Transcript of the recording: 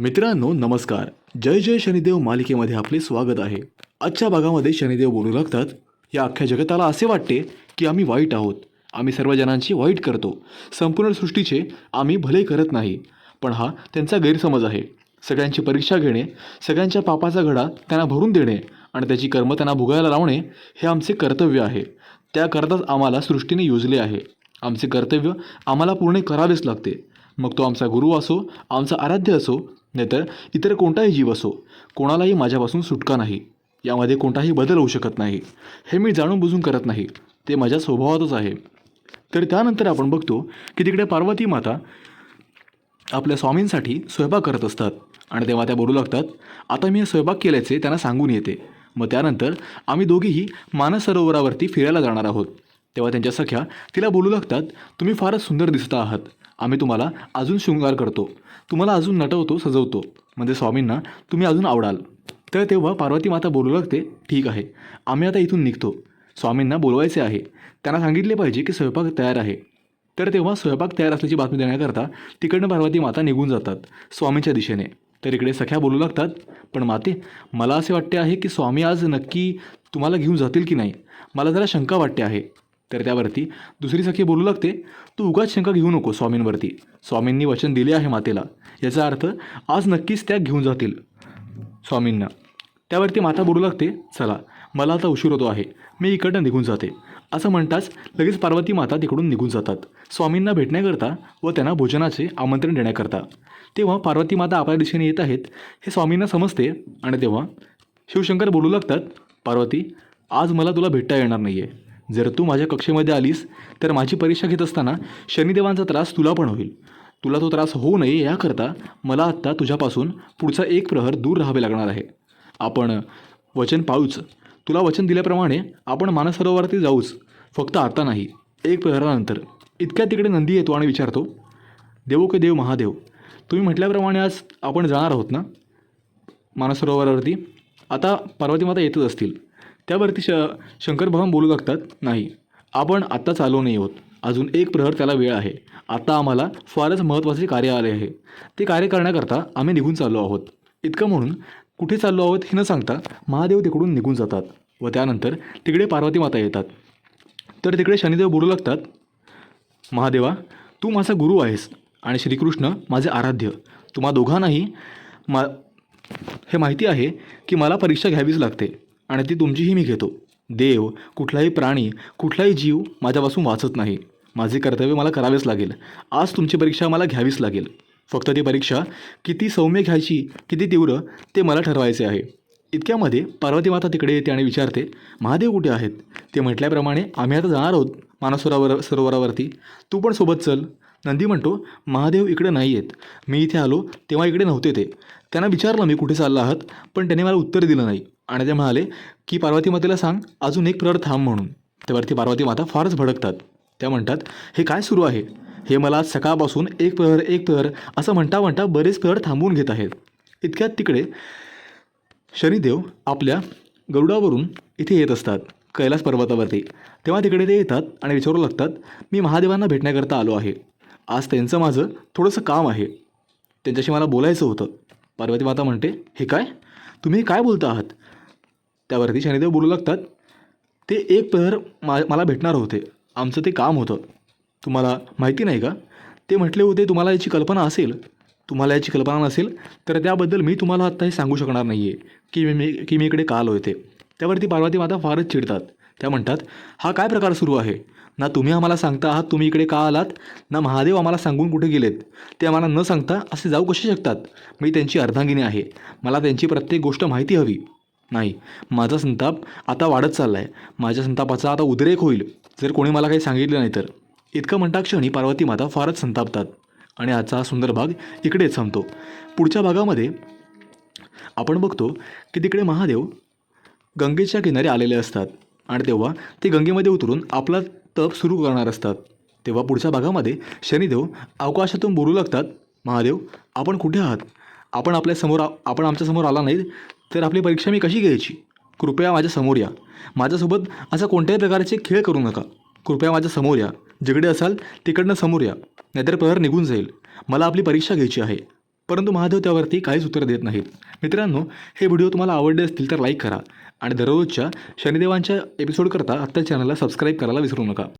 मित्रांनो नमस्कार. जय जय शनिदेव मालिकेमध्ये आपले स्वागत आहे. आजच्या भागामध्ये शनिदेव बोलू लागतात, या अख्ख्या जगताला असे वाटते की आम्ही वाईट आहोत. आम्ही सर्व जणांची वाईट करतो. संपूर्ण सृष्टीचे आम्ही भले करत नाही. पण हा त्यांचा गैरसमज आहे. सगळ्यांची परीक्षा घेणे, सगळ्यांच्या पापाचा घडा त्यांना भरून देणे आणि त्याची कर्म त्यांना भोगायला लावणे हे आमचे कर्तव्य आहे. त्याकरताच आम्हाला सृष्टीने योजले आहे. आमचे कर्तव्य आम्हाला पूर्ण करावेच लागते. मग तो आमचा गुरु असो, आमचा आराध्य असो, नाहीतर इतर कोणताही जीव असो. कोणालाही माझ्यापासून सुटका नाही. यामध्ये कोणताही बदल होऊ शकत नाही. हे मी जाणून बुजून करत नाही, ते माझ्या स्वभावातच आहे. तर त्यानंतर आपण बघतो की तिकडे पार्वती माता आपल्या स्वामींसाठी स्वयंपाक करत असतात आणि तेव्हा त्या बोलू लागतात, आता मी स्वयंपाक केल्याचे त्यांना सांगून येते. मग त्यानंतर आम्ही दोघीही मानस सरोवरावरती फिरायला जाणार आहोत. तेव्हा त्यांच्या सख्या तिला बोलू लागतात, तुम्ही फारच सुंदर दिसता आहात. आम्ही तुम्हाला अजून शृंगार करतो, तुम्हाला अजून नटवतो, सजवतो, म्हणजे स्वामींना तुम्ही अजून आवडाल. तर तेव्हा पार्वती माता बोलू लागते, ठीक आहे, आम्ही आता इथून निघतो. स्वामींना बोलवायचे आहे, त्यांना सांगितले पाहिजे की स्वयंपाक तयार आहे. तर तेव्हा स्वयंपाक तयार असल्याची बातमी देण्याकरता तिकडनं पार्वती माता निघून जातात स्वामींच्या दिशेने. तर इकडे सख्या बोलू लागतात, पण माते, मला असे वाटते आहे की स्वामी आज नक्की तुम्हाला घेऊन जातील की नाही, मला जरा शंका वाटते आहे. तर त्यावरती दुसरी सखी बोलू लागते, तू उगाच शंका घेऊ नको स्वामींवरती. स्वामींनी वचन दिले आहे मातेला, याचा अर्थ आज नक्कीच त्या घेऊन जातील स्वामींना. त्यावरती माता बोलू लागते, चला मला आता उशीर होतो आहे, मी इकडनं निघून जाते. असं म्हणताच लगेच पार्वती माता तिकडून निघून जातात स्वामींना भेटण्याकरता व त्यांना भोजनाचे आमंत्रण देण्याकरता. तेव्हा पार्वती माता आपल्या दिशेने येत आहेत हे स्वामींना समजते आणि तेव्हा शिवशंकर बोलू लागतात, पार्वती, आज मला तुला भेटता येणार नाही आहे. जर तू माझ्या कक्षेमध्ये आलीस तर माझी परीक्षा घेत असताना शनिदेवांचा त्रास तुला पण होईल. तुला तो त्रास होऊ नये याकरता मला आत्ता तुझ्यापासून पुढचा एक प्रहर दूर राहावे लागणार आहे. आपण वचन पाळूच. तुला वचन दिल्याप्रमाणे आपण मानसरोवरावरती जाऊच, फक्त आता नाही, एक प्रहरानंतर. इतक्या तिकडे नंदी येतो आणि विचारतो, देवो के देव महादेव, तुम्ही म्हटल्याप्रमाणे आज आपण जाणार आहोत ना मानसरोवरावरती. आता पार्वती माता येतच असतील. त्यावरती शंकर भगवान बोलू लागतात, नाही, आपण आत्ता चालू नाही आहोत, अजून एक प्रहर त्याला वेळ आहे. आता आम्हाला फारच महत्त्वाचे कार्य आले आहे, ते कार्य करण्याकरता आम्ही निघून चाललो आहोत. इतकं म्हणून कुठे चाललो आहोत हे न सांगता महादेव तिकडून निघून जातात व त्यानंतर तिकडे पार्वती माता येतात. तर तिकडे शनिदेव बोलू लागतात, महादेवा, तू माझा गुरु आहेस आणि श्रीकृष्ण माझे आराध्य. तुम्हा दोघांनाही हे माहिती आहे की मला परीक्षा घ्यावीच लागते आणि ती तुमचीही मी घेतो. देव, कुठलाही प्राणी, कुठलाही जीव माझ्यापासून वाचत नाही. माझे कर्तव्य मला करावेच लागेल. आज तुमची परीक्षा मला घ्यावीच लागेल. फक्त ती परीक्षा किती सौम्य घ्यायची, किती तीव्र, ते मला ठरवायचे आहे. इतक्यामध्ये पार्वती माता तिकडे येते आणि विचारते, महादेव कुठे आहेत. ते म्हटल्याप्रमाणे आम्ही आता जाणार आहोत सरोवरावरती, तू पण सोबत चल. नंदी म्हणतो, महादेव इकडे नाही आहेत, मी इथे आलो तेव्हा इकडे नव्हते ते. त्यांना विचारलं मी कुठे चालला आहात, पण त्यांनी मला उत्तर दिलं नाही आणि ते म्हणाले की पार्वती मातेला सांग अजून एक प्रहर थांब म्हणून. त्यावरती पार्वती माता फारच भडकतात. त्या म्हणतात, हे काय सुरू आहे. हे मला सकाळपासून एक प्रहर असं म्हणता बरेच प्रहर थांबवून घेत आहेत. इतक्यात तिकडे शनिदेव आपल्या गरुडावरून इथे येत असतात कैलास पर्वतावरती. तेव्हा तिकडे ते येतात आणि विचारू लागतात, मी महादेवांना भेटण्याकरता आलो आहे. आज त्यांचं माझं थोडंसं काम आहे, त्यांच्याशी मला बोलायचं होतं. पार्वती माता म्हणते, हे काय, तुम्ही काय बोलता आहात. त्यावरती शनिदेव बोलू लागतात, ते एक प्रहर मला भेटणार होते, आमचं ते काम होतं. तुम्हाला माहिती नाही का. ते म्हटले होते तुम्हाला याची कल्पना असेल. तुम्हाला याची कल्पना नसेल तर त्याबद्दल मी तुम्हाला आत्ता हे सांगू शकणार नाही आहे की मी इकडे का आलो होते. त्यावरती पार्वती माता फारच चिडतात. त्या म्हणतात, हा काय प्रकार सुरू आहे. ना तुम्ही आम्हाला सांगता आहात तुम्ही इकडे का आलात, ना महादेव आम्हाला सांगून कुठे गेलेत. ते आम्हाला न सांगता असे जाऊ कसे शकतात. मी त्यांची अर्धांगिनी आहे, मला त्यांची प्रत्येक गोष्ट माहिती हवी. नाही, माझा संताप आता वाढत चालला आहे. माझ्या संतापाचा आता उद्रेक होईल जर कोणी मला काही सांगितलं नाही तर. इतकं म्हणता क्षणी पार्वती माता फारच संतापतात आणि आजचा हा सुंदर भाग इकडेच संपतो. पुढच्या भागामध्ये आपण बघतो की तिकडे महादेव गंगेच्या किनारी आलेले असतात आणि तेव्हा ते गंगेमध्ये उतरून आपला तप सुरू करणार असतात. तेव्हा पुढच्या भागामध्ये शनिदेव अवकाशातून बोलू लागतात, महादेव, आपण कुठे आहात. आपण आमच्यासमोर आला नाही तर आपली परीक्षा मी कशी घ्यायची. कृपया माझ्या समोर या. माझ्यासोबत असा कोणत्याही प्रकारचे खेळ करू नका. कृपया माझ्या समोर या. जिकडे असाल तिकडनं समोर या, नाहीतर प्रहर निघून जाईल. मला आपली परीक्षा घ्यायची आहे. परंतु महादेव त्यावरती काहीच उत्तर देत नाहीत. मित्रांनो, हे व्हिडिओ तुम्हाला आवडले असतील तर लाईक करा आणि दररोजच्या शनिदेवांच्या एपिसोडकरता आत्ता चॅनलला सबस्क्राईब करायला विसरू नका.